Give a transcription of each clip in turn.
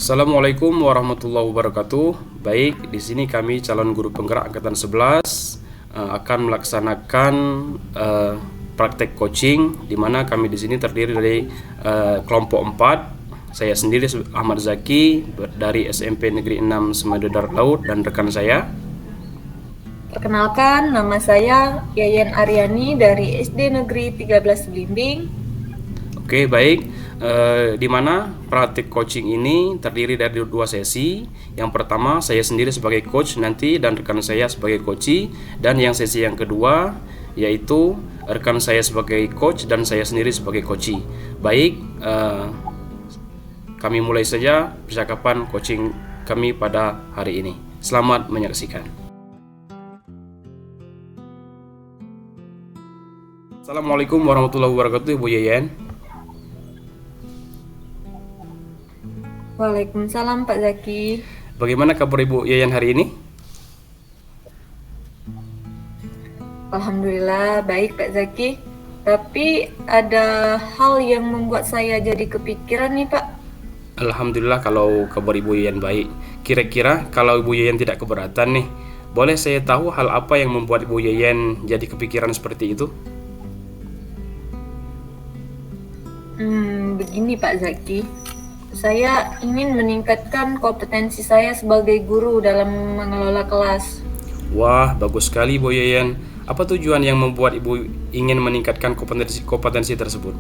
Assalamualaikum warahmatullahi wabarakatuh. Baik, di sini kami calon guru penggerak angkatan 11 akan melaksanakan praktek coaching, di mana kami di sini terdiri dari kelompok 4. Saya sendiri Ahmad Zaki dari SMP Negeri 6 Semedo Darat Laut dan rekan saya. Perkenalkan, nama saya Yayan Aryani dari SD Negeri 13 Belimbing. Oke, baik. Di mana praktik coaching ini terdiri dari 2 sesi. Yang pertama saya sendiri sebagai coach nanti dan rekan saya sebagai coachee, dan yang sesi yang kedua yaitu rekan saya sebagai coach dan saya sendiri sebagai coachee. Baik, kami mulai saja percakapan coaching kami pada hari ini. Selamat menyaksikan. Assalamualaikum warahmatullahi wabarakatuh, Ibu Yayan. Waalaikumsalam Pak Zaki. Bagaimana kabar Ibu Yayan hari ini? Alhamdulillah baik Pak Zaki. Tapi ada hal yang membuat saya jadi kepikiran nih Pak. Alhamdulillah kalau kabar Ibu Yayan baik. Kira-kira kalau Ibu Yayan tidak keberatan nih, boleh saya tahu hal apa yang membuat Ibu Yayan jadi kepikiran seperti itu? Begini Pak Zaki. Saya ingin meningkatkan kompetensi saya sebagai guru dalam mengelola kelas. Wah, bagus sekali Ibu Yayan. Apa tujuan yang membuat Ibu ingin meningkatkan kompetensi tersebut?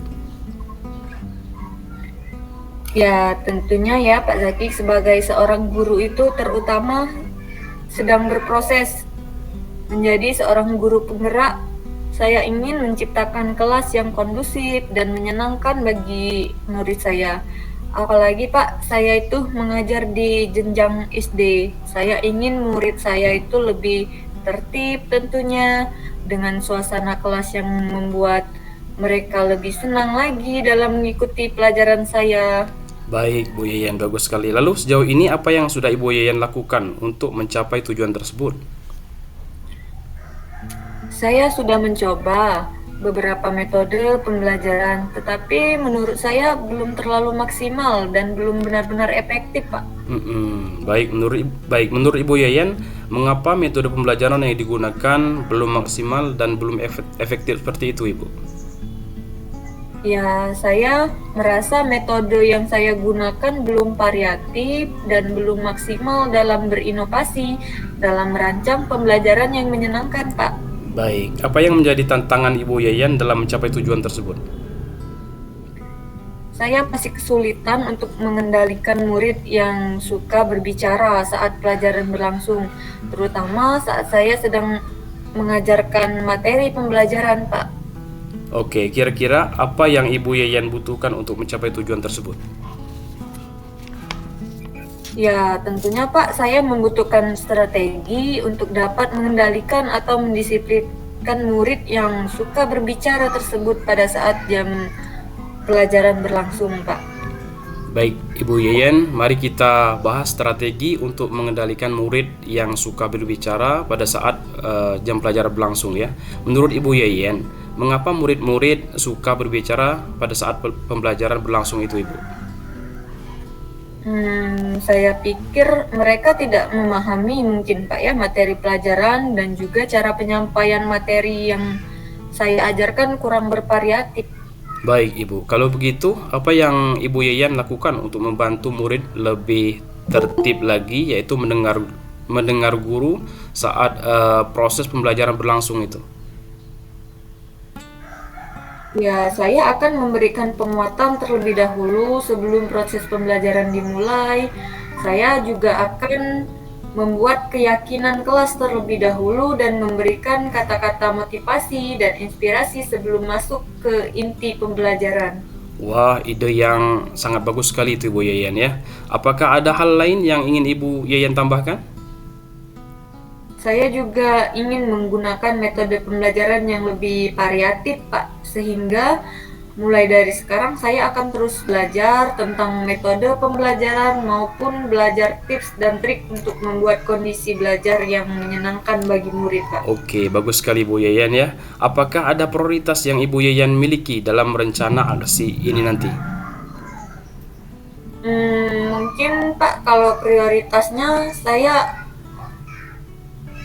Ya, tentunya ya Pak Zaki, sebagai seorang guru itu terutama sedang berproses menjadi seorang guru penggerak. Saya ingin menciptakan kelas yang kondusif dan menyenangkan bagi murid saya. Apalagi Pak, saya itu mengajar di jenjang SD. Saya ingin murid saya itu lebih tertib tentunya, dengan suasana kelas yang membuat mereka lebih senang lagi dalam mengikuti pelajaran saya. Baik, Bu Yayan, bagus sekali. Lalu sejauh ini apa yang sudah Ibu Yayan lakukan untuk mencapai tujuan tersebut? Saya sudah mencoba beberapa metode pembelajaran, tetapi menurut saya belum terlalu maksimal dan belum benar-benar efektif, Pak. Baik, menurut Ibu Yayan, mengapa metode pembelajaran yang digunakan belum maksimal dan belum efektif seperti itu, Ibu? Ya, saya merasa metode yang saya gunakan belum variatif dan belum maksimal dalam berinovasi dalam merancang pembelajaran yang menyenangkan, Pak. Baik, apa yang menjadi tantangan Ibu Yayan dalam mencapai tujuan tersebut? Saya masih kesulitan untuk mengendalikan murid yang suka berbicara saat pelajaran berlangsung, terutama saat saya sedang mengajarkan materi pembelajaran, Pak. Oke, kira-kira apa yang Ibu Yayan butuhkan untuk mencapai tujuan tersebut? Ya, tentunya Pak, saya membutuhkan strategi untuk dapat mengendalikan atau mendisiplinkan murid yang suka berbicara tersebut pada saat jam pelajaran berlangsung, Pak. Baik, Ibu Yayan, mari kita bahas strategi untuk mengendalikan murid yang suka berbicara pada saat jam pelajaran berlangsung ya. Menurut Ibu Yayan, mengapa murid-murid suka berbicara pada saat pembelajaran berlangsung itu, Ibu? Saya pikir mereka tidak memahami mungkin Pak ya materi pelajaran, dan juga cara penyampaian materi yang saya ajarkan kurang bervariatif. Baik Ibu, kalau begitu apa yang Ibu Yayan lakukan untuk membantu murid lebih tertib lagi, yaitu mendengar guru saat proses pembelajaran berlangsung itu? Ya, saya akan memberikan penguatan terlebih dahulu sebelum proses pembelajaran dimulai. Saya juga akan membuat keyakinan kelas terlebih dahulu dan memberikan kata-kata motivasi dan inspirasi sebelum masuk ke inti pembelajaran. Wah, ide yang sangat bagus sekali itu Ibu Yayan ya. Apakah ada hal lain yang ingin Ibu Yayan tambahkan? Saya juga ingin menggunakan metode pembelajaran yang lebih variatif, Pak, sehingga mulai dari sekarang saya akan terus belajar tentang metode pembelajaran maupun belajar tips dan trik untuk membuat kondisi belajar yang menyenangkan bagi murid, Pak. Oke, bagus sekali Bu Yayan ya. Apakah ada prioritas yang Ibu Yayan miliki dalam rencana aksi ini nanti? Mungkin Pak, kalau prioritasnya saya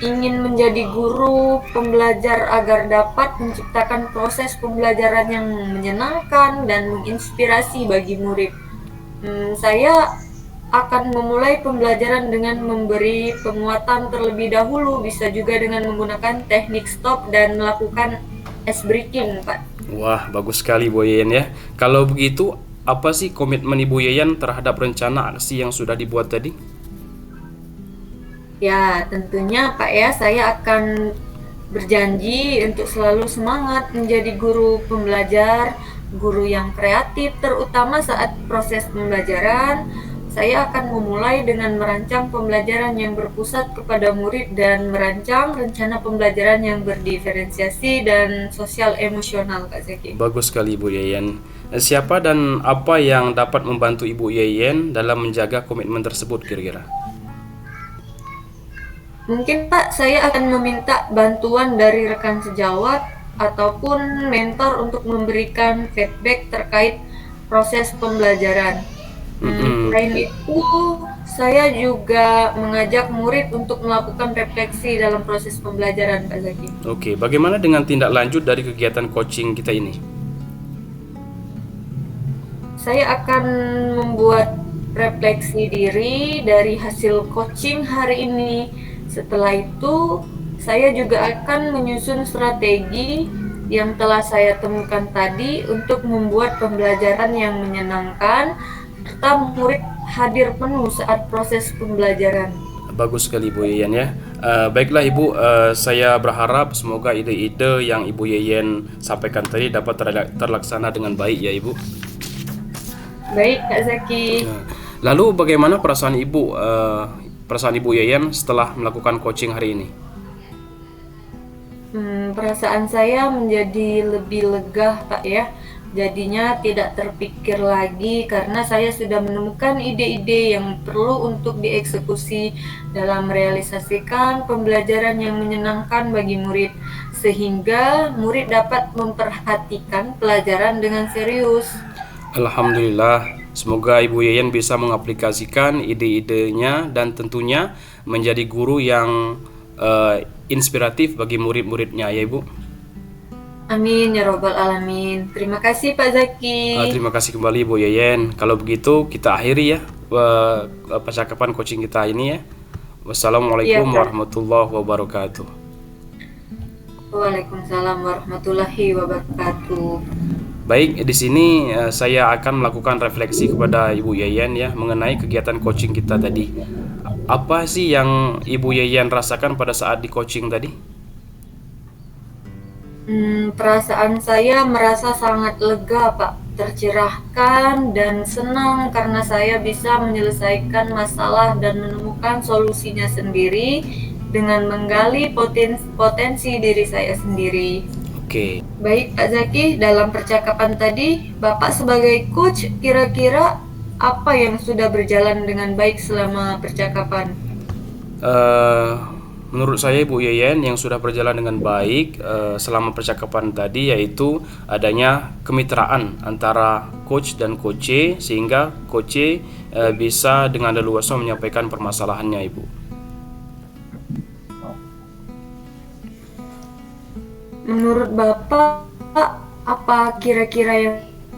ingin menjadi guru pembelajar agar dapat menciptakan proses pembelajaran yang menyenangkan dan menginspirasi bagi murid. Saya akan memulai pembelajaran dengan memberi penguatan terlebih dahulu, bisa juga dengan menggunakan teknik stop dan melakukan ice breaking, Pak. Wah, bagus sekali Bu Yayan ya. Kalau begitu, apa sih komitmen Ibu Yayan terhadap rencana aksi yang sudah dibuat tadi? Ya, tentunya Pak ya, saya akan berjanji untuk selalu semangat menjadi guru pembelajar, guru yang kreatif, terutama saat proses pembelajaran. Saya akan memulai dengan merancang pembelajaran yang berpusat kepada murid dan merancang rencana pembelajaran yang berdiferensiasi dan sosial emosional, Kak Zaki. Bagus sekali Ibu Yayan. Siapa dan apa yang dapat membantu Ibu Yayan dalam menjaga komitmen tersebut kira-kira? Mungkin Pak, saya akan meminta bantuan dari rekan sejawat ataupun mentor untuk memberikan feedback terkait proses pembelajaran. Selain itu, saya juga mengajak murid untuk melakukan refleksi dalam proses pembelajaran, Pak Zaki. Oke, bagaimana dengan tindak lanjut dari kegiatan coaching kita ini? Saya akan membuat refleksi diri dari hasil coaching hari ini. Setelah itu, saya juga akan menyusun strategi yang telah saya temukan tadi untuk membuat pembelajaran yang menyenangkan serta murid hadir penuh saat proses pembelajaran. Bagus sekali Ibu Yayan ya. Baiklah Ibu, saya berharap semoga ide-ide yang Ibu Yayan sampaikan tadi dapat terlaksana dengan baik ya Ibu. Baik Kak Zaki. Lalu bagaimana perasaan Ibu Yayan setelah melakukan coaching hari ini? Perasaan saya menjadi lebih lega Pak ya. Jadinya tidak terpikir lagi karena saya sudah menemukan ide-ide yang perlu untuk dieksekusi dalam merealisasikan pembelajaran yang menyenangkan bagi murid, sehingga murid dapat memperhatikan pelajaran dengan serius. Alhamdulillah, semoga Ibu Yayan bisa mengaplikasikan ide-idenya dan tentunya menjadi guru yang inspiratif bagi murid-muridnya ya Ibu. Amin ya robbal alamin. Terima kasih Pak Zaki. Terima kasih kembali Bu Yayan. Kalau begitu kita akhiri ya percakapan coaching kita ini ya. Wassalamualaikum warahmatullahi wabarakatuh. Waalaikumsalam warahmatullahi wabarakatuh. Baik, di sini saya akan melakukan refleksi kepada Ibu Yayan ya mengenai kegiatan coaching kita tadi. Apa sih yang Ibu Yayan rasakan pada saat di coaching tadi? Perasaan saya merasa sangat lega Pak, tercerahkan dan senang karena saya bisa menyelesaikan masalah dan menemukan solusinya sendiri dengan menggali potensi diri saya sendiri. Oke. Baik Pak Zaki, dalam percakapan tadi, Bapak sebagai coach kira-kira apa yang sudah berjalan dengan baik selama percakapan? Menurut saya Ibu Yayan yang sudah berjalan dengan baik selama percakapan tadi yaitu adanya kemitraan antara coach dan coach sehingga coach bisa dengan leluasa menyampaikan permasalahannya Ibu. Menurut Bapak, apa kira-kira yang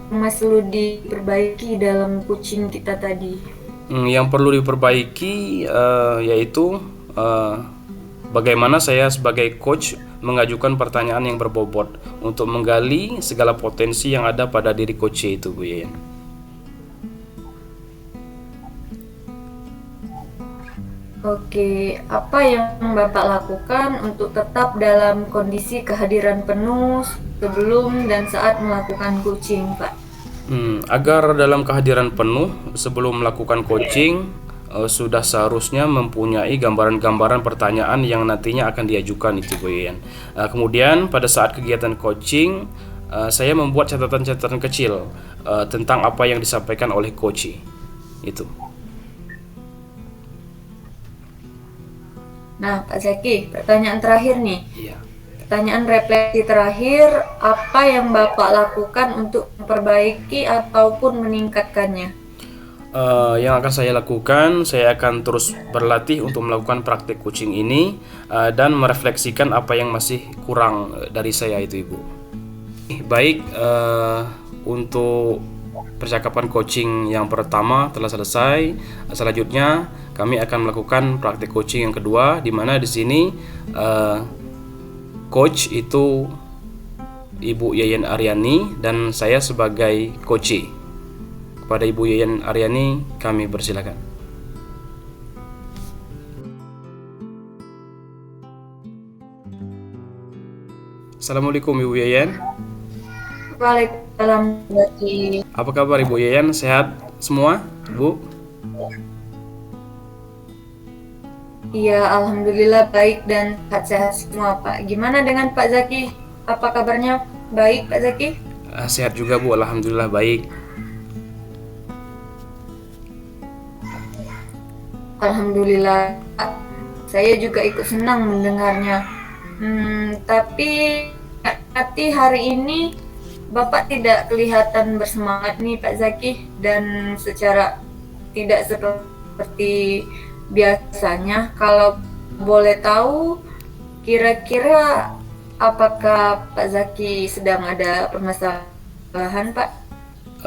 masih perlu diperbaiki dalam coaching kita tadi? Yang perlu diperbaiki yaitu bagaimana saya sebagai coach mengajukan pertanyaan yang berbobot untuk menggali segala potensi yang ada pada diri coach itu Bu Yayan. Oke, apa yang Bapak lakukan untuk tetap dalam kondisi kehadiran penuh sebelum dan saat melakukan coaching, Pak? Agar dalam kehadiran penuh sebelum melakukan coaching, sudah seharusnya mempunyai gambaran-gambaran pertanyaan yang nantinya akan diajukan itu Bu Yayan. Kemudian pada saat kegiatan coaching, saya membuat catatan-catatan kecil tentang apa yang disampaikan oleh coach itu. Nah, Pak Zaki, pertanyaan terakhir nih. Iya. Pertanyaan refleksi terakhir, apa yang Bapak lakukan untuk memperbaiki ataupun meningkatkannya? Yang akan saya lakukan, saya akan terus berlatih untuk melakukan praktek coaching ini dan merefleksikan apa yang masih kurang dari saya itu, Ibu. Baik, untuk percakapan coaching yang pertama telah selesai. Selanjutnya kami akan melakukan praktek coaching yang kedua, di mana di sini coach itu Ibu Yayan Aryani dan saya sebagai coachee. Kepada Ibu Yayan Aryani kami persilakan. Assalamualaikum Ibu Yayan. Waalaikumsalam Pak Zaki. Apa kabar Ibu Yayan? Sehat semua, Bu? Iya, alhamdulillah baik dan sehat semua Pak. Gimana dengan Pak Zaki? Apa kabarnya? Baik Pak Zaki? Sehat juga Bu, alhamdulillah baik. Alhamdulillah, saya juga ikut senang mendengarnya. Tapi hati hari ini Bapak tidak kelihatan bersemangat nih Pak Zaki, dan secara tidak seperti biasanya. Kalau boleh tahu, kira-kira apakah Pak Zaki sedang ada permasalahan Pak?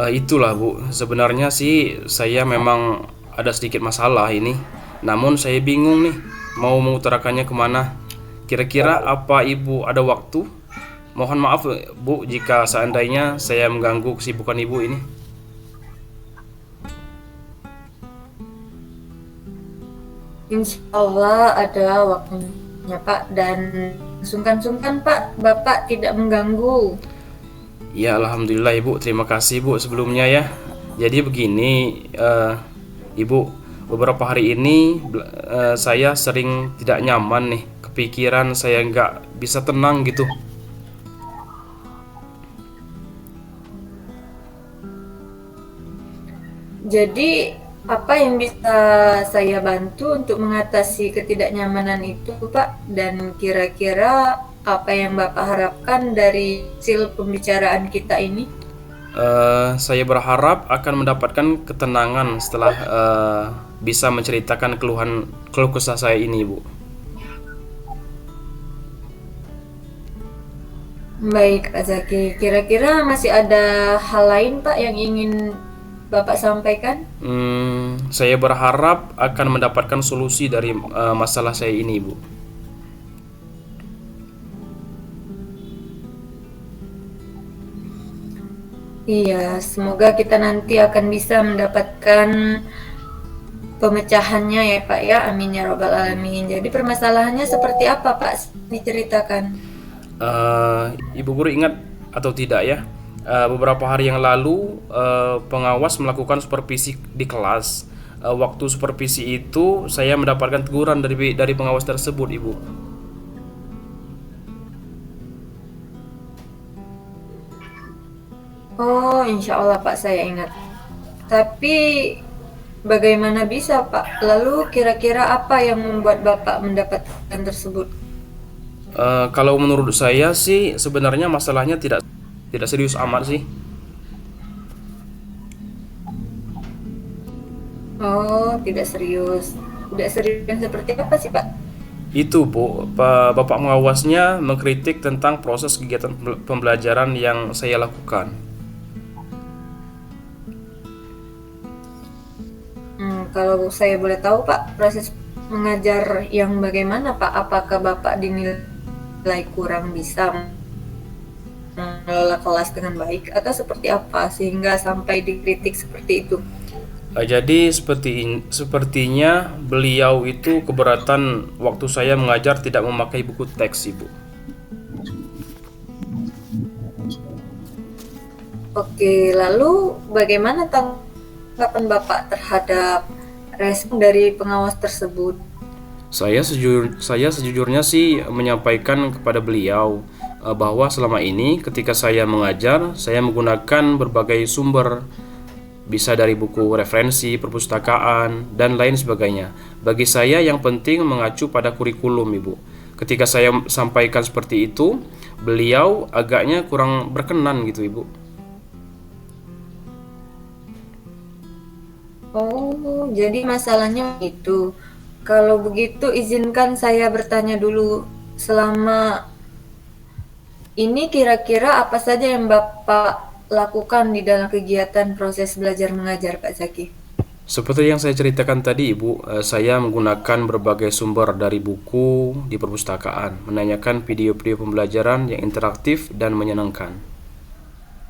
Itulah Bu, sebenarnya sih saya memang ada sedikit masalah ini. Namun saya bingung nih mau mengutarakannya kemana. Kira-kira apa Ibu ada waktu? Mohon maaf Bu jika seandainya saya mengganggu kesibukan Ibu ini. Insya Allah ada waktunya Pak, dan sungkan-sungkan Pak, Bapak tidak mengganggu. Ya alhamdulillah Ibu, terima kasih Bu sebelumnya ya. Jadi begini Ibu, beberapa hari ini saya sering tidak nyaman nih, kepikiran saya nggak bisa tenang gitu. Jadi apa yang bisa saya bantu untuk mengatasi ketidaknyamanan itu Pak? Dan kira-kira apa yang Bapak harapkan dari hasil pembicaraan kita ini? Saya berharap akan mendapatkan ketenangan setelah bisa menceritakan keluh kesah saya ini, Bu. Baik Pak Zaki, kira-kira masih ada hal lain Pak yang ingin Bapak sampaikan? Saya berharap akan mendapatkan solusi dari masalah saya ini, Bu. Iya, semoga kita nanti akan bisa mendapatkan pemecahannya ya Pak ya, amin ya robbal alamin. Jadi permasalahannya seperti apa Pak? Diceritakan. Ibu guru ingat atau tidak ya? Beberapa hari yang lalu pengawas melakukan supervisi di kelas. Waktu supervisi itu saya mendapatkan teguran dari pengawas tersebut, Ibu. Oh, insya Allah Pak, saya ingat. Tapi bagaimana bisa Pak? Lalu kira-kira apa yang membuat Bapak mendapatkan tersebut? Kalau menurut saya sih sebenarnya masalahnya tidak serius amat sih. Oh, tidak serius. Tidak serius seperti apa sih Pak? Itu Bu, Bapak pengawasnya mengkritik tentang proses kegiatan pembelajaran yang saya lakukan. Kalau saya boleh tahu Pak, proses mengajar yang bagaimana Pak? Apakah Bapak dinilai kurang bisa mengelola kelas dengan baik atau seperti apa sehingga sampai dikritik seperti itu? Jadi sepertinya beliau itu keberatan waktu saya mengajar tidak memakai buku teks, Ibu. Oke, lalu bagaimana tanggapan Bapak terhadap respon dari pengawas tersebut? Saya sejujurnya sih menyampaikan kepada beliau bahwa selama ini ketika saya mengajar, saya menggunakan berbagai sumber, bisa dari buku referensi, perpustakaan, dan lain sebagainya. Bagi saya yang penting mengacu pada kurikulum, Ibu. Ketika saya sampaikan seperti itu, beliau agaknya kurang berkenan gitu, Ibu. Oh, jadi masalahnya itu. Kalau begitu izinkan saya bertanya dulu. Selama ini kira-kira apa saja yang Bapak lakukan di dalam kegiatan proses belajar mengajar, Pak Zaki? Seperti yang saya ceritakan tadi, Ibu, saya menggunakan berbagai sumber dari buku di perpustakaan, menanyakan video-video pembelajaran yang interaktif dan menyenangkan.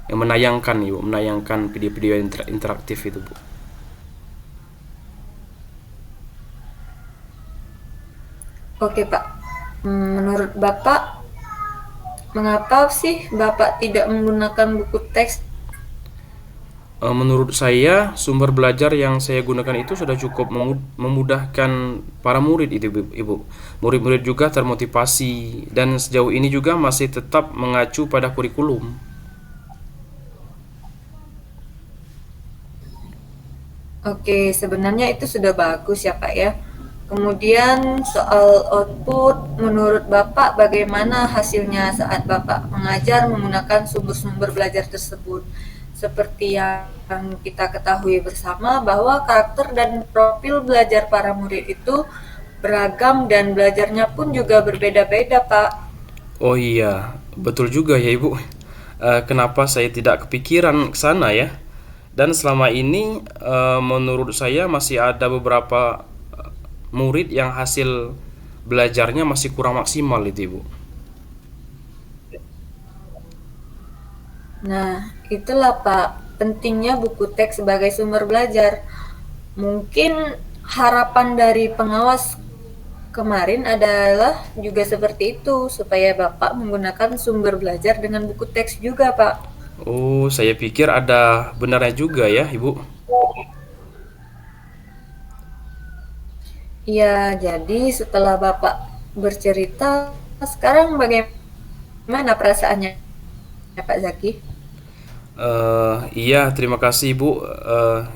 Yang menayangkan, Ibu, menayangkan video-video interaktif itu, Bu. Oke, Pak. Menurut Bapak, mengapa sih Bapak tidak menggunakan buku teks? Menurut saya, sumber belajar yang saya gunakan itu sudah cukup memudahkan para murid itu, Ibu. Murid-murid juga termotivasi dan sejauh ini juga masih tetap mengacu pada kurikulum. Oke, sebenarnya itu sudah bagus ya, Pak ya. Kemudian soal output, menurut Bapak bagaimana hasilnya saat Bapak mengajar menggunakan sumber-sumber belajar tersebut? Seperti yang kita ketahui bersama bahwa karakter dan profil belajar para murid itu beragam dan belajarnya pun juga berbeda-beda, Pak. Oh iya, betul juga ya, Ibu. Kenapa saya tidak kepikiran ke sana ya? Dan selama ini menurut saya masih ada beberapa murid yang hasil belajarnya masih kurang maksimal itu, Ibu. Nah, itulah Pak, pentingnya buku teks sebagai sumber belajar. Mungkin harapan dari pengawas kemarin adalah juga seperti itu, supaya Bapak menggunakan sumber belajar dengan buku teks juga, Pak. Oh, saya pikir ada benarnya juga ya, Ibu. Ya, jadi setelah Bapak bercerita, sekarang bagaimana perasaannya, Pak Zaki? Iya, terima kasih Ibu.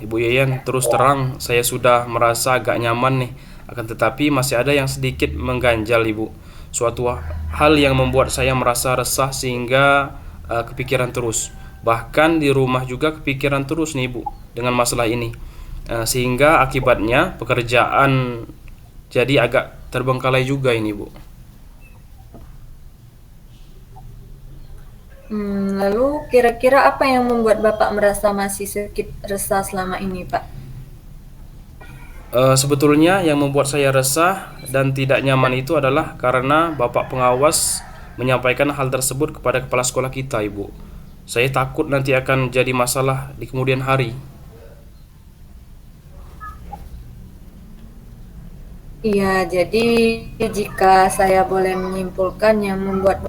Ibu Yayan, terus terang saya sudah merasa agak nyaman nih. Akan tetapi masih ada yang sedikit mengganjal, Ibu. Suatu hal yang membuat saya merasa resah sehingga kepikiran terus. Bahkan di rumah juga kepikiran terus nih, Ibu, dengan masalah ini. Sehingga akibatnya pekerjaan jadi agak terbengkalai juga ini, Bu. Lalu kira-kira apa yang membuat Bapak merasa masih sedikit resah selama ini, Pak? Sebetulnya yang membuat saya resah dan tidak nyaman itu adalah karena Bapak pengawas menyampaikan hal tersebut kepada kepala sekolah kita, Ibu. Saya takut nanti akan jadi masalah di kemudian hari. Iya, jadi jika saya boleh menyimpulkan yang membuat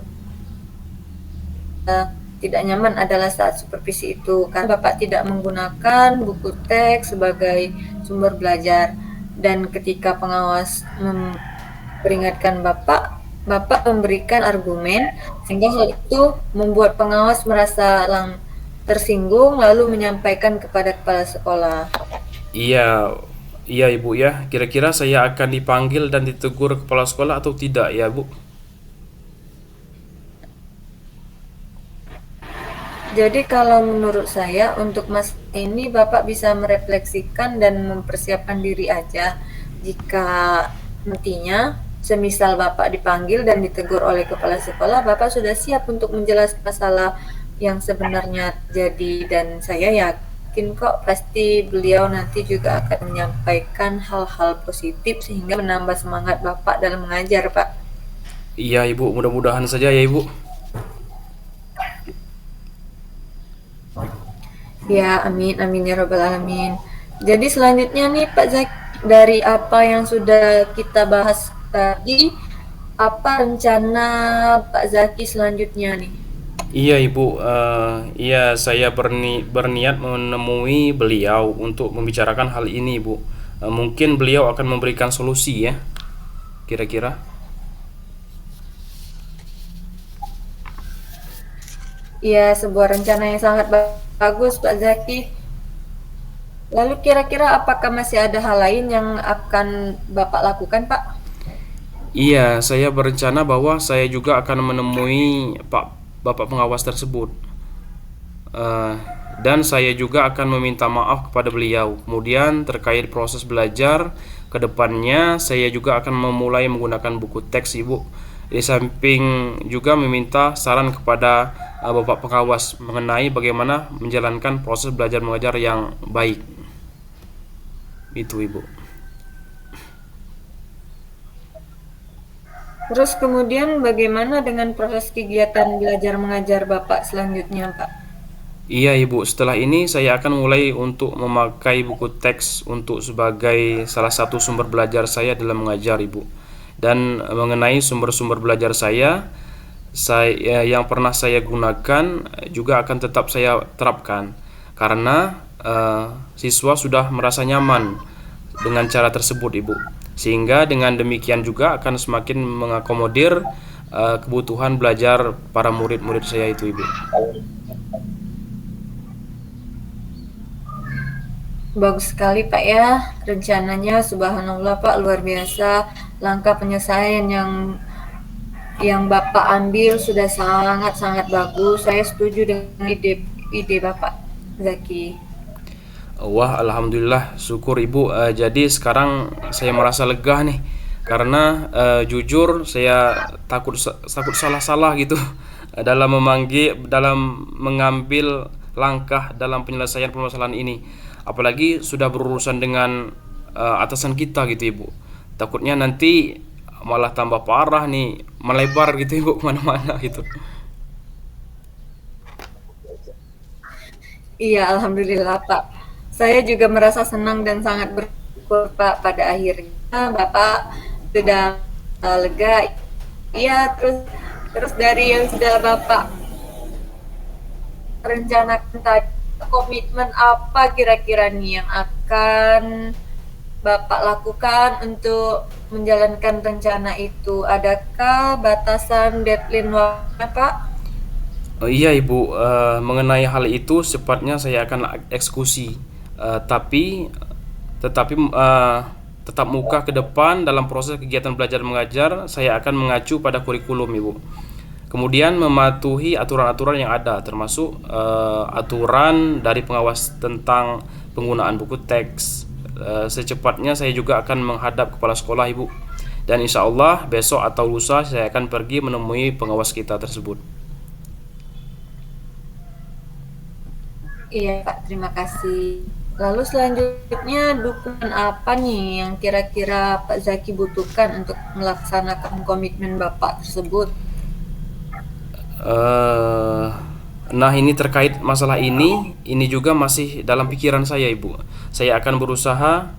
tidak nyaman adalah saat supervisi itu, karena Bapak tidak menggunakan buku teks sebagai sumber belajar. Dan ketika pengawas memperingatkan Bapak, Bapak memberikan argumen sehingga hal itu membuat pengawas merasa tersinggung lalu menyampaikan kepada kepala sekolah. Iya, iya Ibu ya. Kira-kira saya akan dipanggil dan ditegur kepala sekolah atau tidak ya, Bu? Jadi kalau menurut saya untuk Mas ini Bapak bisa merefleksikan dan mempersiapkan diri aja jika nantinya semisal Bapak dipanggil dan ditegur oleh kepala sekolah, Bapak sudah siap untuk menjelaskan masalah yang sebenarnya jadi dan saya yakin kok pasti beliau nanti juga akan menyampaikan hal-hal positif sehingga menambah semangat Bapak dalam mengajar, Pak. Iya Ibu, mudah-mudahan saja ya Ibu. Ya, amin, amin ya robbal alamin. Jadi selanjutnya nih Pak Zaki, dari apa yang sudah kita bahas tadi, apa rencana Pak Zaki selanjutnya nih? Iya Ibu, iya saya berniat menemui beliau untuk membicarakan hal ini Ibu. Mungkin beliau akan memberikan solusi ya, kira-kira. Ya, sebuah rencana yang sangat bagus Pak Zaki. Lalu kira-kira apakah masih ada hal lain yang akan Bapak lakukan, Pak? Iya, saya berencana bahwa saya juga akan menemui Bapak pengawas tersebut. Eh, dan saya juga akan meminta maaf kepada beliau. Kemudian terkait proses belajar ke depannya, saya juga akan memulai menggunakan buku teks Ibu. Di samping juga meminta saran kepada Bapak pengawas mengenai bagaimana menjalankan proses belajar mengajar yang baik. Itu Ibu. Terus kemudian bagaimana dengan proses kegiatan belajar mengajar Bapak selanjutnya, Pak? Iya Ibu, setelah ini saya akan mulai untuk memakai buku teks untuk sebagai salah satu sumber belajar saya dalam mengajar Ibu. Dan mengenai sumber-sumber belajar saya yang pernah saya gunakan juga akan tetap saya terapkan karena siswa sudah merasa nyaman dengan cara tersebut Ibu. Sehingga dengan demikian juga akan semakin mengakomodir kebutuhan belajar para murid-murid saya itu Ibu. Bagus sekali Pak ya, rencananya subhanallah Pak, luar biasa. Langkah penyelesaian yang Bapak ambil sudah sangat-sangat bagus. Saya setuju dengan ide Bapak Zaki. Wah, alhamdulillah, syukur Ibu. Jadi sekarang saya merasa lega nih, karena jujur saya takut salah-salah gitu dalam mengambil langkah dalam penyelesaian permasalahan ini. Apalagi sudah berurusan dengan atasan kita gitu Ibu. Takutnya nanti malah tambah parah nih, melebar gitu Ibu kemana-mana gitu. Iya, alhamdulillah Pak. Saya juga merasa senang dan sangat bersyukur Pak pada akhirnya Bapak sudah lega. Iya, terus dari yang sudah Bapak rencanakan tadi, komitmen apa kira-kira nih yang akan Bapak lakukan untuk menjalankan rencana itu? Adakah batasan deadline waktunya, Pak? Oh, iya Ibu, mengenai hal itu secepatnya saya akan eksekusi. Tetapi tetap muka ke depan dalam proses kegiatan belajar mengajar, saya akan mengacu pada kurikulum Ibu. Kemudian mematuhi aturan-aturan yang ada, termasuk aturan dari pengawas tentang penggunaan buku teks. Secepatnya saya juga akan menghadap kepala sekolah Ibu. Dan insya Allah besok atau lusa saya akan pergi menemui pengawas kita tersebut. Iya, Pak. Terima kasih. Lalu selanjutnya dukungan apa nih yang kira-kira Pak Zaki butuhkan untuk melaksanakan komitmen Bapak tersebut? Eh, nah ini terkait masalah ini juga masih dalam pikiran saya Ibu. Saya akan berusaha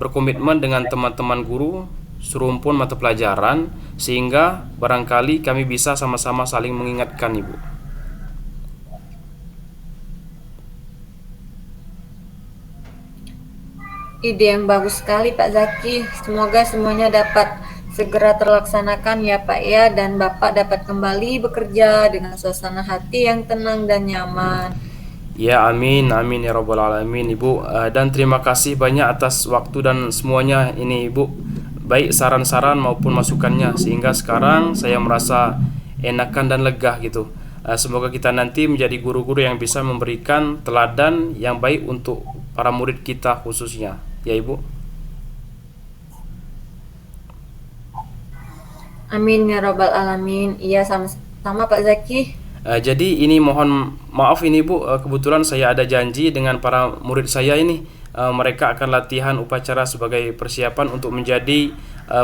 berkomitmen dengan teman-teman guru serumpun mata pelajaran sehingga barangkali kami bisa sama-sama saling mengingatkan Ibu. Ide yang bagus sekali Pak Zaki. Semoga semuanya dapat segera terlaksanakan ya Pak ya, dan Bapak dapat kembali bekerja dengan suasana hati yang tenang dan nyaman. Ya amin amin ya rabbal alamin Ibu. Dan terima kasih banyak atas waktu dan semuanya ini Ibu, baik saran-saran maupun masukannya, sehingga sekarang saya merasa enakan dan lega gitu. Semoga kita nanti menjadi guru-guru yang bisa memberikan teladan yang baik untuk para murid kita khususnya ya Ibu. Amin ya robbal alamin. Iya, sama-sama Pak Zaki. Jadi ini mohon maaf ini Bu, kebetulan saya ada janji dengan para murid saya ini. Mereka akan latihan upacara sebagai persiapan untuk menjadi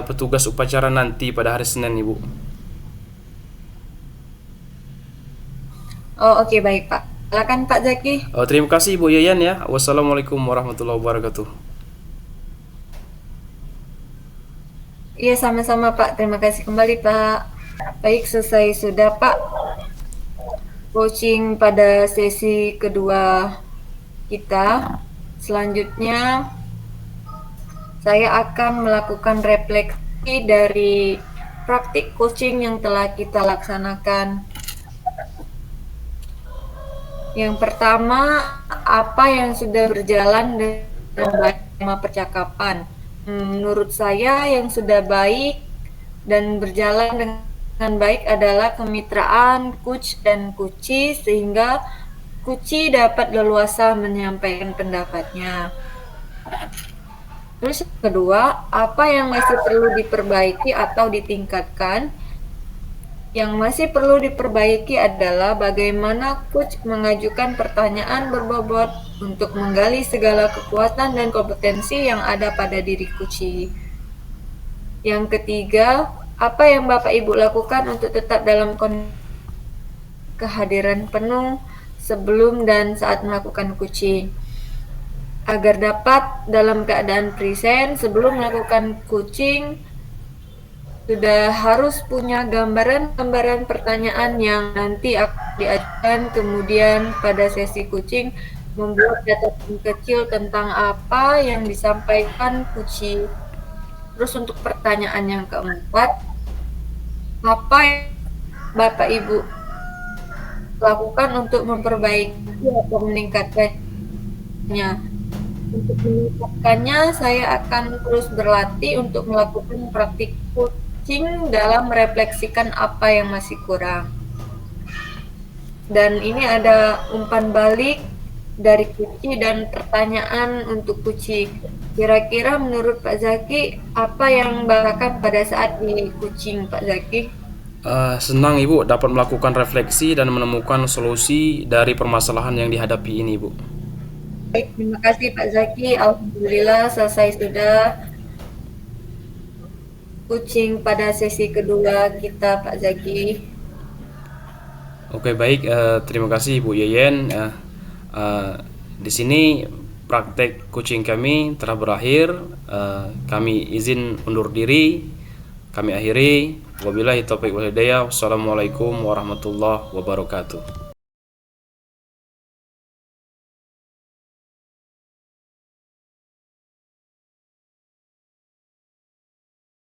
petugas upacara nanti pada hari Senin Ibu. Oh oke, baik Pak. Silakan Pak Zaki. Terima kasih Bu Yayan ya. Wassalamualaikum warahmatullahi wabarakatuh. Iya, sama-sama Pak. Terima kasih kembali Pak. Baik, selesai sudah Pak coaching pada sesi kedua kita. Selanjutnya saya akan melakukan refleksi dari praktik coaching yang telah kita laksanakan. Yang pertama, apa yang sudah berjalan dengan baik selama percakapan? Menurut saya yang sudah baik dan berjalan dengan baik adalah kemitraan coach dan coachee, sehingga kuci dapat leluasa menyampaikan pendapatnya. Terus yang kedua, apa yang masih perlu diperbaiki atau ditingkatkan? Yang masih perlu diperbaiki adalah bagaimana coach mengajukan pertanyaan berbobot untuk menggali segala kekuatan dan kompetensi yang ada pada diri kuci. Yang ketiga, apa yang Bapak Ibu lakukan untuk tetap dalam kehadiran penuh sebelum dan saat melakukan coaching, agar dapat dalam keadaan present sebelum melakukan coaching sudah harus punya gambaran pertanyaan yang nanti akan diajukan, kemudian pada sesi coaching membuat catatan kecil tentang apa yang disampaikan coaching. Terus untuk pertanyaan yang keempat, apa yang Bapak Ibu lakukan untuk memperbaiki atau meningkatkannya? Untuk meningkatkannya, saya akan terus berlatih untuk melakukan praktik coaching dalam merefleksikan apa yang masih kurang. Dan ini ada umpan balik dari Kuci dan pertanyaan untuk Kuci. Kira-kira menurut Pak Zaki, apa yang barakan pada saat di coaching, Pak Zaki? Senang Ibu dapat melakukan refleksi dan menemukan solusi dari permasalahan yang dihadapi ini, Ibu. Baik, terima kasih Pak Zaki. Alhamdulillah selesai sudah coaching pada sesi kedua kita, Pak Zaki. Oke, baik. Terima kasih Ibu Yeyen. Di sini praktek coaching kami telah berakhir. Kami izin undur diri. Kami akhiri. Wabillahi taufiq wal hidayah. Wassalamualaikum warahmatullahi wabarakatuh.